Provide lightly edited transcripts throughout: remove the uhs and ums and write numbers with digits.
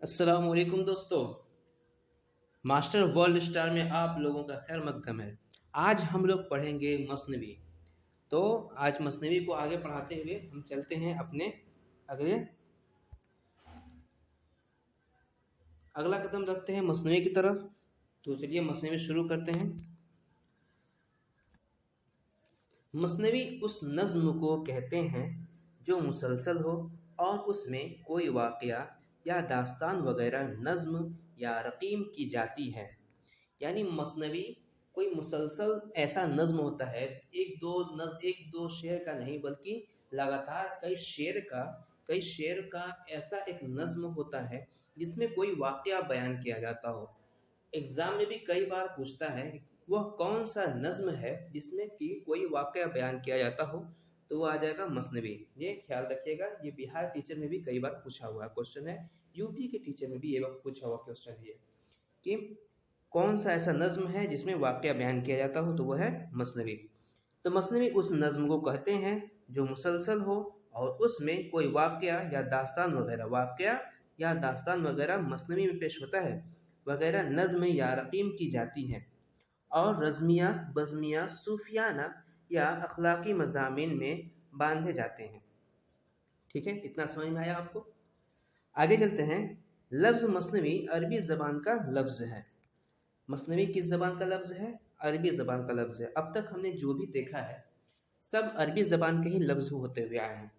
अस्सलाम वालेकुम दोस्तों। मास्टर वर्ल्ड स्टार में आप लोगों का खैर मकदम है। आज हम लोग पढ़ेंगे मसनवी। तो आज मसनवी को आगे पढ़ाते हुए हम चलते हैं अपने अगले अगला कदम रखते हैं मसनवी की तरफ। तो चलिए मसनवी शुरू करते हैं। मसनवी उस नज़्म को कहते हैं जो मुसलसल हो और उसमें कोई वाक़या या दास्तान वगैरह नज़्म या रक़ीम की जाती है। यानी मसनवी कोई मुसलसल ऐसा नज़्म होता है, एक दो शेर का नहीं बल्कि लगातार कई शेर का ऐसा एक नज़्म होता है जिसमें कोई वाक़या बयान किया जाता हो। एग्ज़ाम में भी कई बार पूछता है वह कौन सा नज़्म है जिसमें कि कोई वाक़या बयान किया जाता हो, तो वो आ जाएगा मसनवी। ये ख्याल रखिएगा, ये बिहार टीचर में भी कई बार पूछा हुआ क्वेश्चन है, यूपी के टीचर में भी ये पूछा हुआ क्वेश्चन है कि कौन सा ऐसा नज़्म है जिसमें वाक़या बयान किया जाता हो, तो वह है मसनवी। तो मसनवी उस नज़्म को कहते हैं जो मुसलसल हो और उसमें कोई वाक़या या दास्तान वगैरह मसनवी में पेश होता है वगैरह नज़्म या रक़ीम की जाती है और रज़मिया बज़मिया सूफियाना या अखलाकी मज़ामीन में बांधे जाते हैं। ठीक है, इतना समझ में आया आपको? आगे चलते हैं। लफ्ज़ मसनवी अरबी ज़बान का लफ्ज़ है। मसनवी किस ज़बान का लफ्ज़ है? अरबी ज़बान का लफ्ज़ है। अब तक हमने जो भी देखा है सब अरबी ज़बान के ही लफ्ज़ होते हुए आए हैं।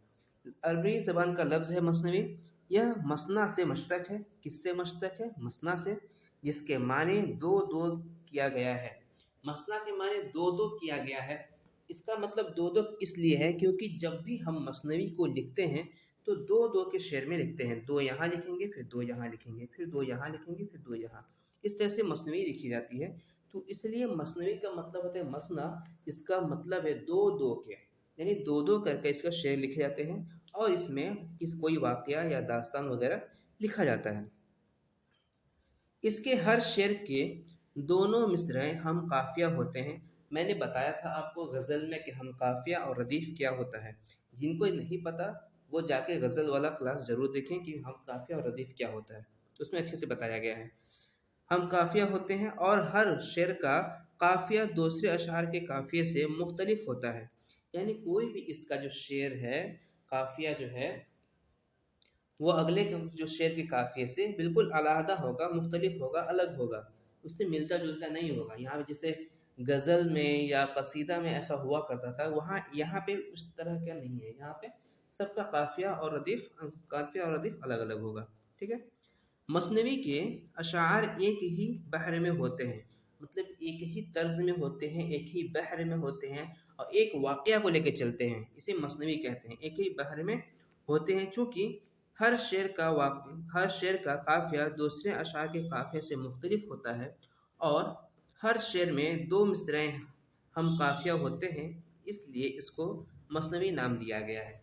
अरबी ज़बान का लफ्ज़ है मसनवी। यह मसना से मश्तक है। किससे मश्तक है? मसना से, जिसके माने दो दो किया गया है। मसना के माने दो दो किया गया है। इसका मतलब दो दो इसलिए है क्योंकि जब भी हम मसनवी को लिखते हैं तो दो दो के शेर में लिखते हैं। दो यहाँ लिखेंगे, फिर दो यहाँ लिखेंगे, फिर दो यहाँ लिखेंगे, फिर दो यहाँ, इस तरह से मसनवी लिखी जाती है। तो इसलिए मसनवी का मतलब होता है मसना। इसका मतलब है दो दो के, यानी दो दो करके इसका शेर लिखे जाते हैं और इसमें कोई वाक़या या दास्तान वगैरह लिखा जाता है। इसके हर शेर के दोनों मिसरें हम काफ़िया होते हैं। मैंने बताया था आपको गज़ल में कि हम काफ़िया और रदीफ़ क्या होता है। जिनको नहीं पता वो जाके गज़ल वाला क्लास ज़रूर देखें कि हम काफ़िया और रदीफ़ क्या होता है, उसमें अच्छे से बताया गया है। हम काफ़िया होते हैं और हर शेर का काफ़िया दूसरे अशआर के काफ़िए से मुख्तलिफ होता है। यानी कोई भी इसका जो शेर है, काफ़िया जो है वो अगले जो शेर के काफ़िए से बिल्कुल अलहदा होगा, मुख्तलिफ होगा, अलग होगा, उससे मिलता जुलता नहीं होगा। यहाँ पे जैसे गज़ल में या कसीदा में ऐसा हुआ करता था, वहाँ यहाँ पे उस तरह का नहीं है। यहाँ पे सबका काफ़िया और रदीफ़ अलग अलग होगा। ठीक है। मसनवी के अशार एक ही बहर में होते हैं, मतलब एक ही तर्ज में होते हैं, एक ही बहर में होते हैं और एक वाक़या को लेकर चलते हैं। इसे मसनवी कहते हैं। एक ही बहर में होते हैं चूँकि हर शेर का काफ़िया दूसरे अशार के काफ़िए से मुख्तलिफ होता है और हर शेर में दो मिसरें हम काफ़िया होते हैं, इसलिए इसको मसनवी नाम दिया गया है।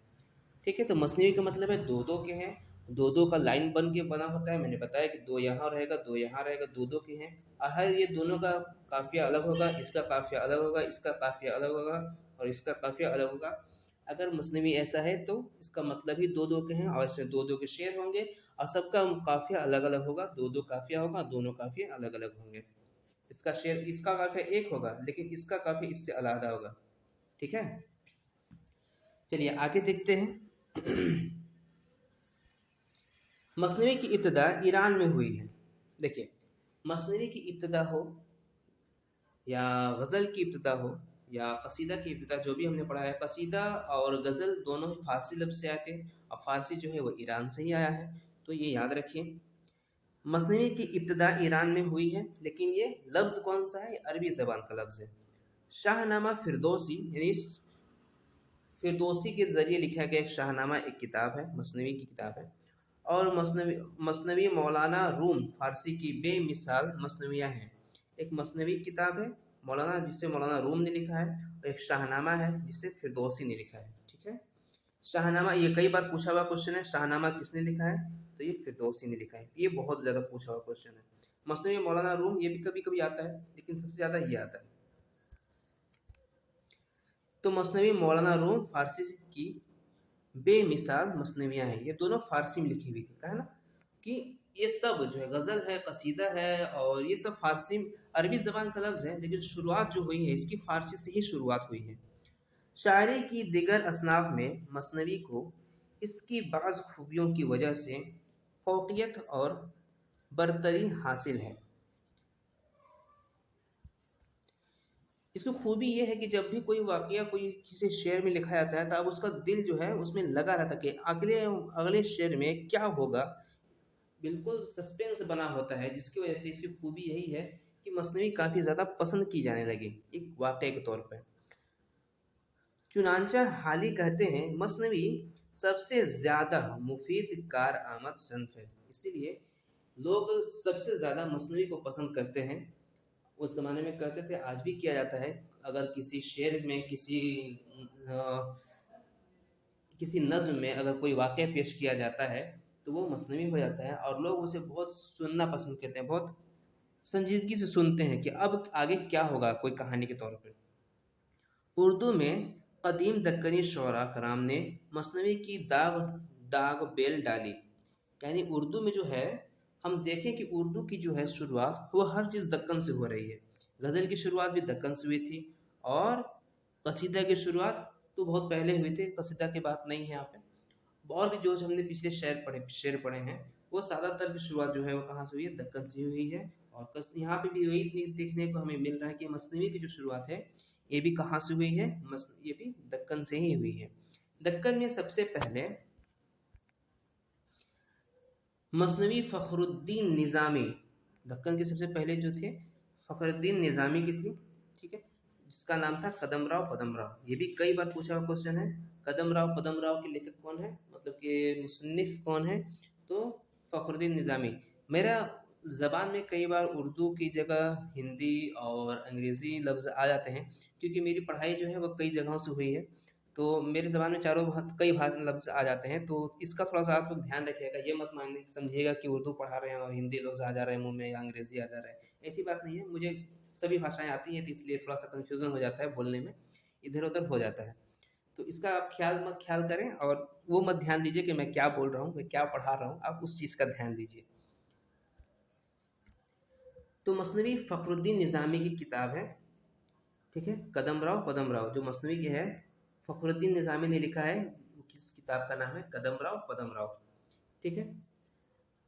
ठीक है। तो मसनवी का मतलब है दो दो के हैं, दो दो का लाइन बन के बना होता है। मैंने बताया कि दो यहाँ रहेगा, दो यहाँ रहेगा, दो दो के हैं और हर ये दोनों का काफ़िया अलग होगा, इसका काफ़िया अलग होगा, इसका काफ़िया अलग होगा और इसका काफ़िया अलग होगा। अगर मसनवी ऐसा है तो इसका मतलब ही दो दो के हैं और इसमें दो दो के शेर होंगे और सबका काफ़िया अलग अलग होगा। दो दो काफ़िया होगा, दोनों काफ़िए अलग अलग होंगे। इसका काफ़िया एक होगा लेकिन इसका काफ़िया इससे अलहदा होगा। ठीक है। चलिए आगे देखते हैं। मसनवी की इब्तदा ईरान में हुई है। देखिए, मसनवी की इब्तदा हो या गज़ल की इब्तदा हो या कसीदा की इब्तदा, जो भी हमने पढ़ा है, कसीदा और गज़ल दोनों ही फ़ारसी लफ्ज़ से आए थे और फ़ारसी जो है वो ईरान से ही आया है, तो ये याद रखिए। मसनवी की इब्तदा ईरान में हुई है लेकिन ये लफ्ज़ कौन सा है? अरबी ज़बान का लफ्ज़ है। शाहनामा फ़िरदौसी, यानी फ़िरदौसी के ज़रिए लिखा गया एक शाहनामा एक किताब है, मसनवी की किताब है। और मसनवी मसनवी मौलाना रूम फ़ारसी की बेमिसाल मसनवियाँ हैं। एक मसनवी किताब है मौलाना, जिसे मौलाना रूम ने लिखा है, और एक शाहनामा है जिसे फ़िरदौसी ने लिखा है। ठीक है। शाहनामा ये कई बार पूछा हुआ क्वेश्चन है, शाहनामा किसने लिखा है? तो ये फ़िरदौसी ने लिखा है। ये बहुत ज़्यादा पूछा हुआ क्वेश्चन है। मसनवी मौलाना रूम ये भी कभी कभी आता है लेकिन सबसे ज़्यादा ये आता है। तो मसनवी मौलाना रूम फ़ारसी की बेमिसाल मसनवियाँ हैं। ये दोनों फ़ारसी में लिखी हुई थी, कहा ना कि ये सब जो है गज़ल है, कसीदा है और ये सब फ़ारसी अरबी ज़बान का लफ्ज़ है, लेकिन शुरुआत जो हुई है इसकी फ़ारसी से ही शुरुआत हुई है। शायरी की दिगर असनाफ़ में मसनवी को इसकी बाज़ खूबियों की वजह से फ़ौक़ियत और बरतरी हासिल है। इसकी खूबी ये है कि जब भी कोई वाक़या कोई किसी शेर में लिखा जाता है, तो अब उसका दिल जो है उसमें लगा रहता है कि अगले अगले शेर में क्या होगा? बिल्कुल सस्पेंस बना होता है, जिसकी वजह से इसकी खूबी यही है कि मसनवी काफ़ी ज़्यादा पसंद की जाने लगी, एक वाक़ये के तौर पे। चुनांचा हाली कहते हैं मसनवी सबसे ज़्यादा मुफीद कारआमद सन्फ़ है, इसीलिए लोग सबसे ज़्यादा मसनवी को पसंद करते हैं। उस ज़माने में करते थे, आज भी किया जाता है। अगर किसी शेर में किसी नज़्म में अगर कोई वाक़या पेश किया जाता है, तो वो मसनवी हो जाता है और लोग उसे बहुत सुनना पसंद करते हैं, बहुत संजीदगी से सुनते हैं कि अब आगे क्या होगा कोई कहानी के तौर पे। उर्दू में कदीम दक्कनी शुअरा कराम ने मसनवी की दाग दाग बेल डाली। यानी उर्दू में जो है, हम देखें कि उर्दू की जो है शुरुआत वो हर चीज़ दक्कन से हो रही है। गज़ल की शुरुआत भी दक्कन से हुई थी और कसीदा की शुरुआत तो बहुत पहले हुई थी, कसीदा की बात नहीं है यहाँ पे। और भी जो हमने पिछले शेर पढ़े हैं, वो ज़्यादातर की शुरुआत जो है वो कहाँ से हुई है? दक्कन से हुई है। और यहाँ पे भी वही देखने को हमें मिल रहा है कि मसनवी की जो शुरुआत है, ये भी कहाँ से हुई है? ये भी दक्कन से ही हुई है। दक्कन में सबसे पहले मसनवी फ़खरुद्दीन निज़ामी, दक्कन के सबसे पहले जो थे फ़खरुद्दीन निज़ामी की थी, ठीक है, जिसका नाम था कदमराव पदमराव। ये भी कई बार पूछा हुआ क्वेश्चन है, कदमराव पदमराव के लेखक कौन है, मतलब कि मुसन्निफ़ कौन है? तो फ़खरुद्दीन निज़ामी। मेरा ज़बान में कई बार उर्दू की जगह हिंदी और अंग्रेज़ी लफ्ज़ आ जाते हैं, क्योंकि मेरी पढ़ाई जो है वो कई जगहों से हुई है, तो मेरे ज़बान में कई लफ्ज़ आ जाते हैं, तो इसका थोड़ा-सा आप लोग ध्यान रखिएगा। ये मत समझिएगा कि उर्दू पढ़ा रहे हैं और हिंदी लफ्ज़ आ जा रहे हैं मुँह में या अंग्रेज़ी आ जा रहा है, ऐसी बात नहीं है। मुझे सभी भाषाएँ आती हैं, तो इसलिए थोड़ा-सा कन्फ्यूज़न हो जाता है बोलने में, इधर-उधर हो जाता है। तो इसका आप ख़्याल करें और वो मत ध्यान दीजिए कि मैं क्या बोल रहा हूँ, मैं क्या पढ़ा रहा हूँ, आप उस चीज़ का ध्यान दीजिए। तो मसनवी फ़खरुद्दीन निज़ामी की किताब है, ठीक है, कदमराव पदमराव, जो मसनवी की है फ़खरुद्दीन निज़ामी ने लिखा है। किस किताब का नाम है? कदमराव पदमराव, ठीक है,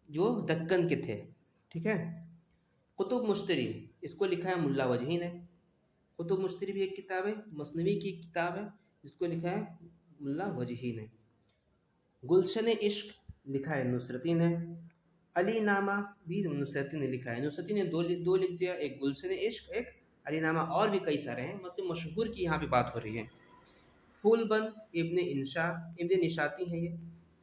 जो दक्कन के थे, ठीक है। कुतुब मुश्तरी, इसको लिखा है मुल्ला वजही ने। कुतुब मुश्तरी भी एक किताब है, मसनवी की किताब है, जिसको लिखा है मुल्ला वजही ने। गुलशन इश्क लिखा है नुसरती ने। अली नामा भी नुसरती ने लिखा है। नुसरती ने दो लिख दिया, एक गुलशन इश्क, एक अली नामा, और भी कई सारे हैं, मतलब मशहूर की यहाँ पे बात हो रही है। फूलबंद इब्ने निशाती है ये।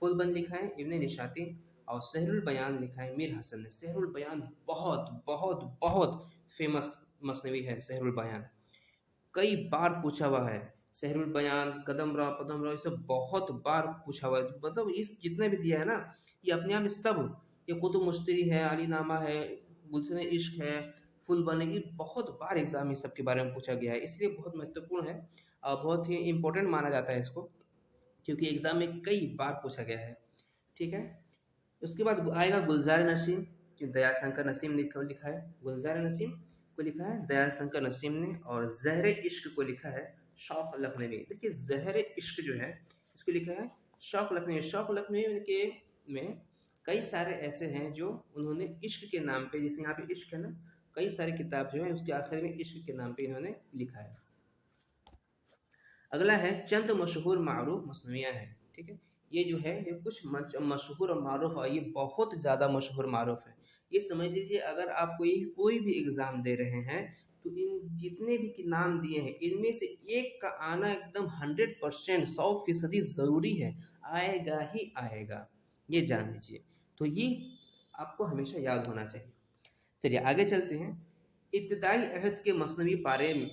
फूलबंद लिखा है इब्ने निशाती और सहरुल बयान लिखा है मीर हसन ने। सहरुल बयान बहुत बहुत बहुत फेमस मसनवी है सहरुल बयान, कई बार पूछा हुआ है। सहरुल बयान, कदमराव पदमराव, ये सब बहुत बार पूछा हुआ है, मतलब इस जितने भी दिया है ना, ये अपने आप में सब, ये कुतुब मुश्तरी है, अलीनामा है, गुलशन इश्क है, फुल बनेगी, बहुत बार एग्जाम में सबके बारे में पूछा गया है, इसलिए बहुत महत्वपूर्ण है और बहुत ही इम्पोर्टेंट माना जाता है इसको, क्योंकि एग्जाम में कई बार पूछा गया है, ठीक है। उसके बाद आएगा गुलजार नसीम, जो दया शंकर नसीम ने लिखा है। गुलजार नसीम को लिखा है दया शंकर नसीम ने, और ज़हर इश्क को लिखा है शौक लखनवी। देखिए ज़हर इश्क जो है, इसको लिखा है शौक लखनवी। शौक लखनवी के में कई सारे ऐसे हैं जो उन्होंने इश्क के नाम पे, जैसे यहाँ पे इश्क है ना, कई सारी किताब जो है उसके आखिर में इश्क के नाम पे इन्होंने लिखा है। अगला है चंद मशहूर मारूफ मसनवियाँ हैं, ठीक है। ये जो है ये कुछ मशहूर और मारूफ, और ये बहुत ज़्यादा मशहूर मारूफ है। ये समझ लीजिए अगर आप कोई भी एग्ज़ाम दे रहे हैं, तो इन जितने भी के नाम दिए हैं, इनमें से एक का आना एकदम 100%, 100% ज़रूरी है, आएगा ही आएगा, ये जान लीजिए। तो ये आपको हमेशा याद होना चाहिए। चलिए आगे चलते हैं। इब्तिदाई अहद के मसनवी पारे में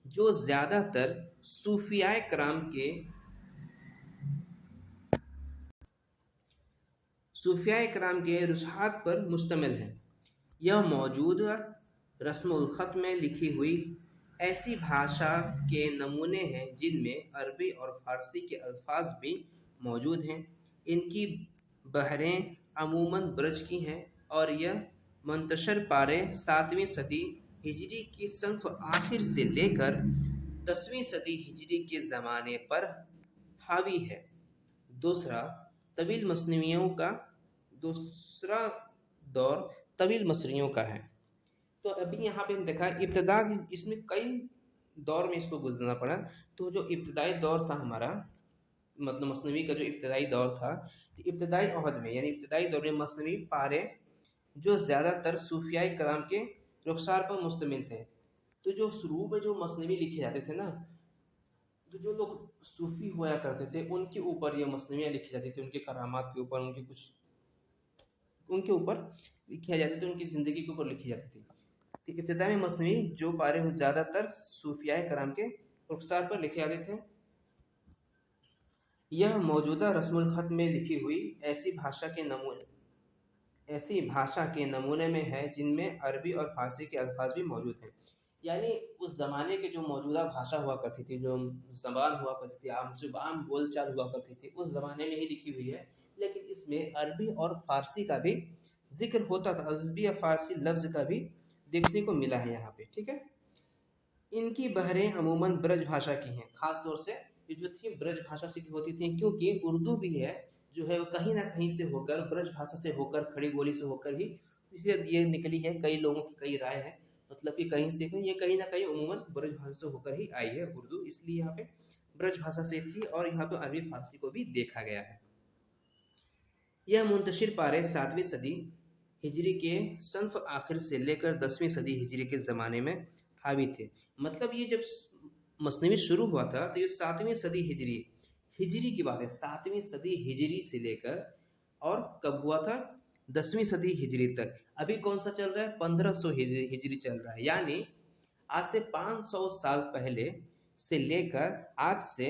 जो ज़्यादातर सूफियाए कराम के रुसहात पर मुश्तमिल है। यह मौजूदा रस्मुल ख़त में लिखी हुई ऐसी भाषा के नमूने हैं जिनमें अरबी और फ़ारसी के अल्फाज भी मौजूद हैं। इनकी बहरें अमूमन ब्रज की हैं और यह मुंतशर पारे 7वीं सदी हिजरी की सन्फ आखिर से लेकर 10वीं सदी हिजरी के ज़माने पर हावी है। दूसरा तवील मसनवियों का दूसरा दौर तवील मसरियों का है। तो अभी यहाँ पे हम देखा इब्तदा, इसमें कई दौर में इसको गुजरना पड़ा। तो जो इब्तदाई दौर था हमारा, मतलब मसनवी का जो इब्तदाई दौर था, तो इब्तदाई अहद में यानी इब्तदाई दौर में मसनवी पारे जो ज़्यादातर सूफियाई कलाम के रुखसार पर मुश्तमिल थे। तो जो शुरू में जो मसनवी लिखे जाते थे ना, तो जो लोग सूफी हुआ करते थे उनके ऊपर ये मसनवियाँ लिखी जाती थी, उनके करामात के ऊपर, उनके ऊपर लिखे जाते थे, उनकी ज़िंदगी के ऊपर लिखी जाती थी। तो इब्तिदा में मसनवी जो पारे ज़्यादातर सूफियाए कराम के रुखसार पर लिखे जाते थे। यह मौजूदा रस्मुल ख़त में लिखी हुई ऐसी भाषा के नमूने में है जिनमें अरबी और फारसी के अल्फाज भी मौजूद हैं। यानी उस ज़माने के जो मौजूदा भाषा हुआ करती थी, जो ज़बान हुआ करती थी, आम बोल चाल हुआ करती थी, उस ज़माने में ही लिखी हुई है। लेकिन इसमें अरबी और फारसी का भी जिक्र होता था, अरबी और फारसी लफ्ज़ का भी देखने को मिला है यहाँ पे। ठीक है, इनकी बहरें अमूमन ब्रज भाषा की हैं, ख़ास तौर से ये जो थी ब्रज भाषा से की होती थी, क्योंकि उर्दू भी है जो है वो कहीं ना कहीं से होकर, ब्रज भाषा से होकर, खड़ी बोली से होकर ही इसलिए ये निकली है। कई लोगों की कई राय है, मतलब कि कहीं से कहीं ये कहीं ना कहीं अमूमन ब्रज भाषा से होकर ही आई है उर्दू, इसलिए यहाँ पे ब्रज भाषा से थी और यहाँ पे अरबी फारसी को भी देखा गया है। यह मुंतशिर पारे 7वीं सदी हिजरी के सन्फ आखिर से लेकर 10वीं सदी हिजरी के ज़माने में हावी थे। मतलब ये जब मसनवी शुरू हुआ था तो ये 7वीं सदी हिजरी की बात है, 7वीं सदी हिजरी से लेकर और कब हुआ था 10वीं सदी हिजरी तक। अभी कौन सा चल रहा है, 1500 हिजरी चल रहा है। यानी आज से 500 साल पहले से लेकर आज से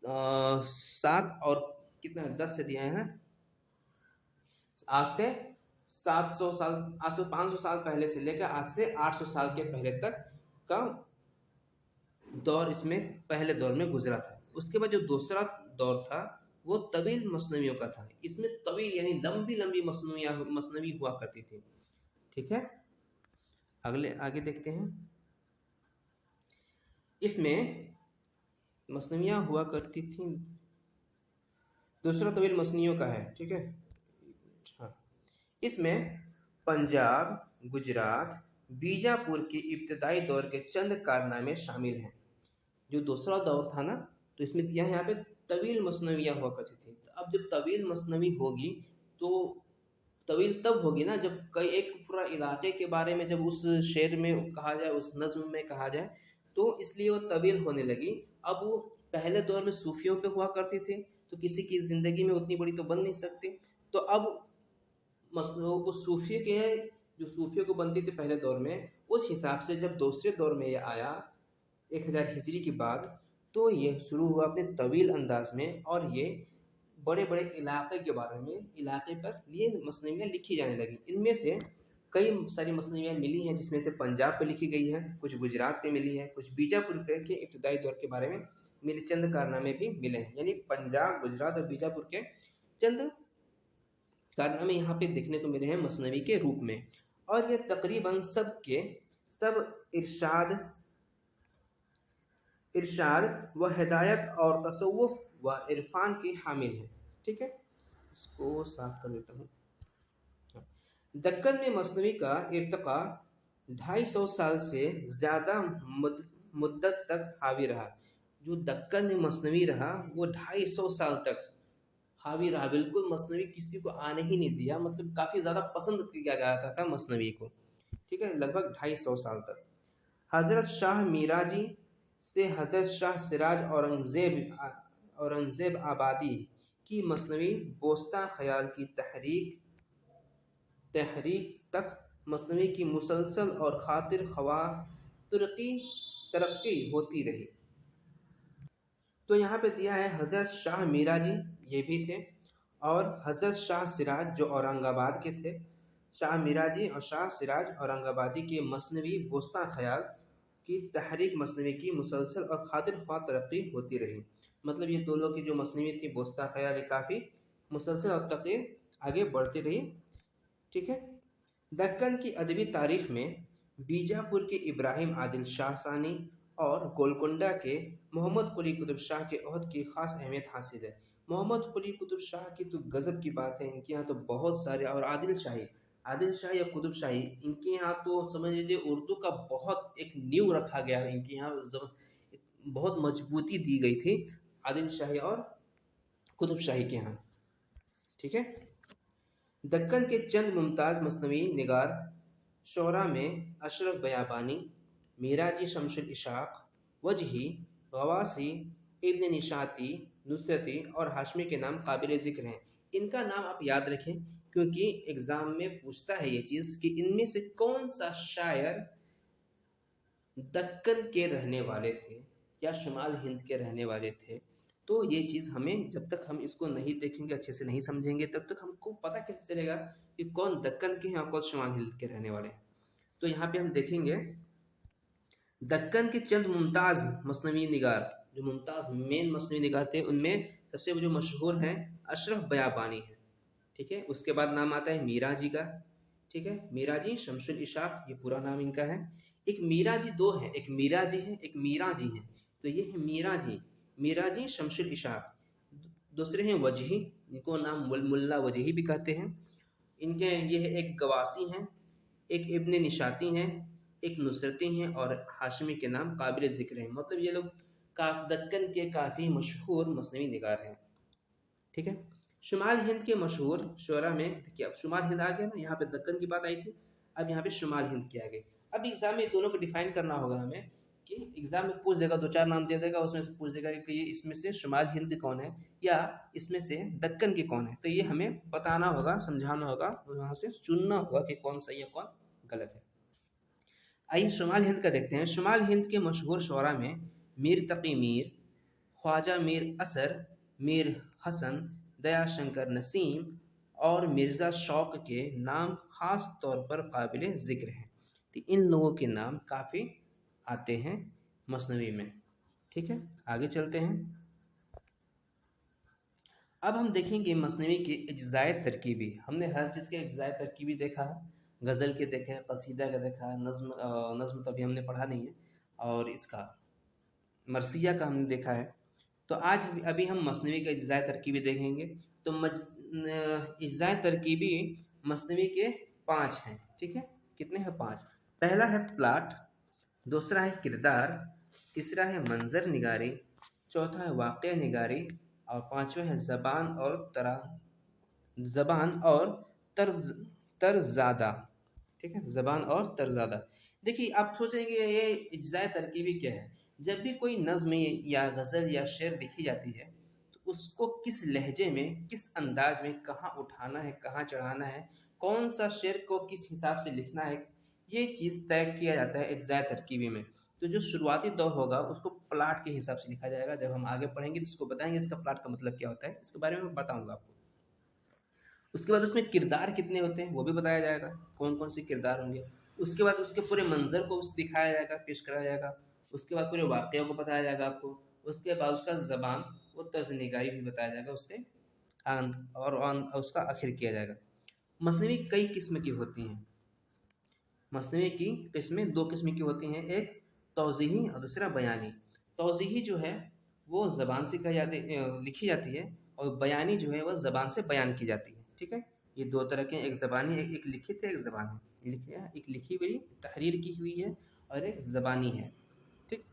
7 और कितना 10 से दिया है ना, आज से 700 साल, आज से 500 साल पहले से लेकर आज से 800 साल के पहले तक का दौर इसमें पहले दौर में गुजरा था। उसके बाद जो दूसरा दौर था वो तवील मसनवियों का था। इसमें तवील यानी लंबी लंबी मसनवी हुआ करती थी। ठीक है, आगे देखते हैं। इसमें मसनवियाँ हुआ करती थी, दूसरा तवील मसनवियों का है। ठीक है, हाँ, इसमें पंजाब, गुजरात, बीजापुर के इब्तदाई दौर के चंद कारनामे शामिल हैं। जो दूसरा दौर था ना, तो इसमें दिया है यहाँ पे तवील मसनवियाँ हुआ करती थी। अब जब तवील मसनवी होगी तो तवील तब होगी ना जब कई एक पूरा इलाके के बारे में जब उस शेर में कहा जाए, उस नज़्म में कहा जाए, तो इसलिए वो तवील होने लगी। अब वो पहले दौर में सूफियों पे हुआ करती थी, तो किसी की ज़िंदगी में उतनी बड़ी तो बन नहीं सकती। तो अब उस सूफी के जो सूफियों को बनती थी पहले दौर में, उस हिसाब से जब दूसरे दौर में ये आया 1000 हिजरी के बाद, तो ये शुरू हुआ अपने तवील अंदाज में और ये बड़े बड़े इलाके के बारे में, इलाके पर ये मसनवियाँ लिखी जाने लगी। इनमें से कई सारी मसनवियाँ मिली हैं जिसमें से पंजाब पे लिखी गई है, कुछ गुजरात पे मिली है, कुछ बीजापुर पे के इब्तदाई दौर के बारे में मिले चंद कारनामे भी मिले हैं। यानी पंजाब, गुजरात और बीजापुर के चंद कारनामे यहाँ पे देखने को मिले हैं मसनवी के रूप में। और ये तकरीबन सब के सब इरशाद व हिदायत और तसव्वुफ व इरफान के हामिल हैं। ठीक है, इसको साफ कर देता हूँ। दक्कन में मसनवी का इर्तिका 250 साल से ज़्यादा मुद्दत तक हावी रहा। जो दक्कन में मसनवी रहा वो 250 साल तक हावी रहा, बिल्कुल मसनवी किसी को आने ही नहीं दिया, मतलब काफ़ी ज़्यादा पसंद किया जाता था मसनवी को। ठीक है, लगभग 250 साल तक। हज़रत शाह मीराजी से हज़रत शाह सिराज औरंगज़ेब आबादी की मसनवी बोस्ता ख़याल की तहरीक तक मसनवी की मुसलसल और खातिर ख्वाह तरक्की होती रही। तो यहाँ पे दिया है हज़रत शाह मीराजी, ये भी थे, और हज़रत शाह सिराज जो औरंगाबाद के थे। शाह मीराजी और शाह सिराज औरंगाबादी के मसनवी बोस्ता ख़याल की तहरीक मसनवी की मुसलसल और खातिर ख्वाह तरक्की होती रही। मतलब ये दो लोग की जो मसनवी थी बोस्ता ख़याल काफ़ी मुसलसल अब तक ये आगे बढ़ती रही। ठीक है। दक्कन की अदबी तारीख में बीजापुर के इब्राहिम आदिल शाह सानी और गोलकुंडा के मोहम्मद कुली कुतुब शाह के ओहद की खास अहमियत हासिल है। मोहम्मद कुली कुतुब शाह की तो गज़ब की बात है, इनके यहाँ तो बहुत सारे, और आदिल शाही या कुतुब शाही, इनके यहाँ तो समझ लीजिए उर्दू का बहुत एक नींव रखा गया है। इनके यहाँ बहुत मजबूती दी गई थी आदिल शाही और कुतुब शाही के यहाँ। ठीक है। दक्कन के चंद मुमताज़ मसनवी निगार शोरा में अशरफ बयाबानी, मिराजी शमशुल इशाक, वजही, गवासी, इब्न निशाती, नुसरती और हाशमी के नाम काबिल ज़िक्र हैं। इनका नाम आप याद रखें, क्योंकि एग्ज़ाम में पूछता है ये चीज़ कि इनमें से कौन सा शायर दक्कन के रहने वाले थे या शुमाल हिंद के रहने वाले थे। तो ये चीज़ हमें, जब तक हम इसको नहीं देखेंगे, अच्छे से नहीं समझेंगे, तब तक हमको पता कैसे चलेगा कि कौन दक्कन के हैं और कौन शुमाल हिंद के रहने वाले हैं। तो यहाँ पे हम देखेंगे दक्कन के चंद मुमताज़ मसनवी निगार, जो मुमताज़ मेन मसनवी निगार थे, उनमें सबसे जो मशहूर हैं अशरफ बयाबानी है। ठीक है। उसके बाद नाम आता है मीरा जी का। ठीक है। मीरा जी शमशुल इशाक, ये पूरा नाम इनका है। एक मीरा जी दो है, एक मीरा जी है, एक मीरा जी है। तो ये है मीरा जी शमशुल इशाक। दूसरे हैं वजही, इनको नाम मुल्ला वजही भी कहते हैं। इनके ये है एक गवासी हैं, एक इब्न निशाती हैं, एक नुसरती हैं और हाशमी के नाम काबिल ज़िक्र हैं। मतलब ये लोग दक्कन के काफ़ी मशहूर मसनवी निगार हैं। ठीक है। शुमाल हिंद के मशहूर शोरा में, देखिए अब शुमाल हिंद आ गया ना, यहाँ पे दक्कन की बात आई थी, अब यहाँ पे शुमाल हिंद की आ गई। अब एग्जाम में दोनों को डिफाइन करना होगा हमें, कि एग्जाम में पूछ देगा, दो चार नाम दे देगा, उसमें से पूछ देगा कि ये इसमें से शुमाल हिंद कौन है या इसमें से दक्कन के कौन है। तो ये हमें बताना होगा, समझाना होगा, और वहाँ से चुनना होगा कि कौन सही है कौन गलत है। आइए शुमाल हिंद का देखते हैं। शुमाल हिंद के मशहूर शोरा में मीर तकी मीर, ख्वाजा मीर असर, मीर हसन, दयाशंकर नसीम और मिर्ज़ा शौक के नाम ख़ास तौर पर काबिल ज़िक्र हैं। तो इन लोगों के नाम काफ़ी आते हैं मसनवी में। ठीक है। आगे चलते हैं। अब हम देखेंगे मसनवी की इज्ज़ाए तरकीबी। हमने हर चीज़ के इज्ज़ाए तरकीबी देखा है, गज़ल के देखे हैं, कसीदा का देखा है, नज़्म तो अभी हमने पढ़ा नहीं है, और इसका मरसिया का हमने देखा है। तो आज अभी हम मसनवी का इज्ज़ाए तरकीबी देखेंगे। तो इज्ज़ाए तरकीबी मसनवी के 5 हैं। ठीक है। कितने हैं? 5। पहला है प्लाट, दूसरा है किरदार, तीसरा है मंजर निगारी, चौथा है वाक़या निगारी, और पांचवा है ज़बान और तर्ज़ादा। ठीक है। ज़बान और तर्ज़ादा। देखिए आप सोचेंगे ये इज्ज़ाए तरकीबी क्या है। जब भी कोई नज़्म या गज़ल या शेर लिखी जाती है, तो उसको किस लहजे में, किस अंदाज में, कहाँ उठाना है, कहाँ चढ़ाना है, कौन सा शेर को किस हिसाब से लिखना है, ये चीज़ तय किया जाता है इज्ज़ाए तरकीबी में। तो जो शुरुआती दौर होगा उसको प्लाट के हिसाब से लिखा जाएगा। जब हम आगे पढ़ेंगे तो उसको बताएंगे इसका प्लाट का मतलब क्या होता है, इसके बारे में बताऊँगा आपको। उसके बाद उसमें किरदार कितने होते हैं वो भी बताया जाएगा, कौन कौन से किरदार होंगे। उसके बाद उसके पूरे मंजर को दिखाया जाएगा, पेश कराया जाएगा। उसके बाद पूरे वाक़या को बताया जाएगा आपको। उसके बाद उसका ज़बान वो तर्ज़ निगारी भी बताया जाएगा उसके और उसका आखिर किया जाएगा। मसनवी कई किस्म की होती हैं। मसनवी की किस्में 2 किस्म की होती हैं, एक तौज़ीही और दूसरा बयानी। तौज़ीही जो है वो ज़बान से लिखी जाती है, और बयानी जो है वह ज़बान से बयान की जाती है। ठीक है। ये 2 तरह के, एक ज़बानी है, एक लिखित है, एक ज़बानी है। एक लिखी हुई तहरीर की हुई है और एक ज़बानी है। ठीक।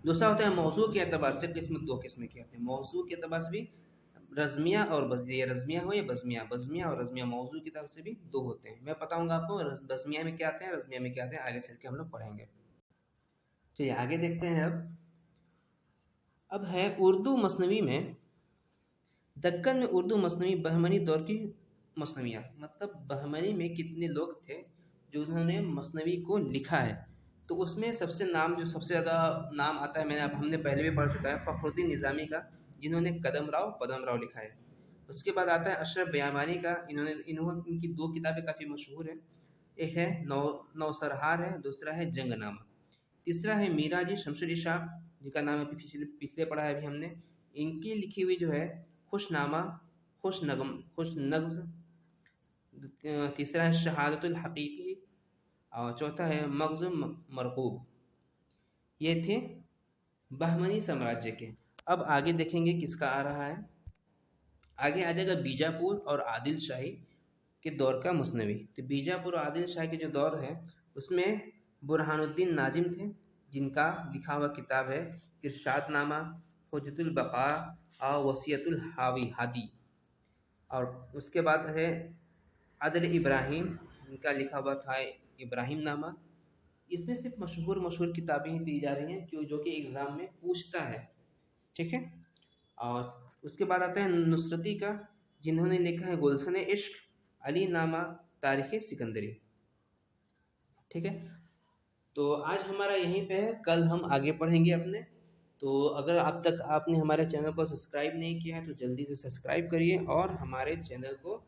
दूसरा होता है मौज़ू के एतबार से, 2 किस्म के होते हैं। मौज़ू के एतबार से भी रज़मिया और बज़मिया, रज़मिया हो या बज़मिया और रज़मिया, मौज़ू की तरफ से भी 2 होते हैं। मैं बताऊँगा आपको बज़मिया में क्या आते हैं, रज़मिया में क्या आते हैं, आगे चल के हम लोग पढ़ेंगे। चलिए आगे देखते हैं। अब है उर्दू मसनवी में, दक्कन में उर्दू मसनवी बहमनी दौर की मसनवियाँ, मतलब बहमनी में कितने लोग थे जो उन्होंने मसनवी को लिखा है। तो उसमें सबसे सबसे ज़्यादा नाम आता है, हमने पहले भी पढ़ चुका है, फ़खरुद्दीन निज़ामी का, जिन्होंने कदम राव लिखा है। उसके बाद आता है अशरफ बयाबानी का, इनकी 2 किताबें काफ़ी मशहूर हैं। एक है नौसरहार है, दूसरा है जंगनामा। तीसरा है मीरा जी शमशुल इशाक, जिनका नाम अभी पिछले पढ़ा है अभी हमने। इनकी लिखी हुई जो है खुशनामा खुश नग्ज़, तीसरा है शहादतुल हकीकी, और चौथा है मग़ज़ मरकूब। ये थे बहमनी साम्राज्य के। अब आगे देखेंगे किसका आ रहा है। आगे आ जाएगा बीजापुर और आदिल शाही के दौर का मसनवी। तो बीजापुर और आदिल शाही के जो दौर है उसमें बुरहानुद्दीन नाजिम थे, जिनका लिखा हुआ किताब है इरशाद नामा, हुज्जतुल बका और वसीयतुल हादी। और उसके बाद है अदल इब्राहिम, इनका लिखा हुआ था इब्राहिम नामा। इसमें सिर्फ मशहूर मशहूर किताबें ही दी जा रही हैं जो कि एग्ज़ाम में पूछता है, ठीक है। और उसके बाद आता है नुसरती का, जिन्होंने लिखा है गुलशन इश्क, अली नामा, तारीख़ सिकंदरी, ठीक है। तो आज हमारा यहीं पे है, कल हम आगे पढ़ेंगे अपने। तो अगर अब तक आपने हमारे चैनल को सब्सक्राइब नहीं किया है तो जल्दी से सब्सक्राइब करिए और हमारे चैनल को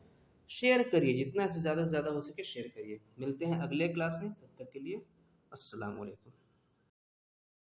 शेयर करिए, जितना से ज़्यादा हो सके शेयर करिए। मिलते हैं अगले क्लास में, तब तक के लिए अस्सलाम वालेकुम।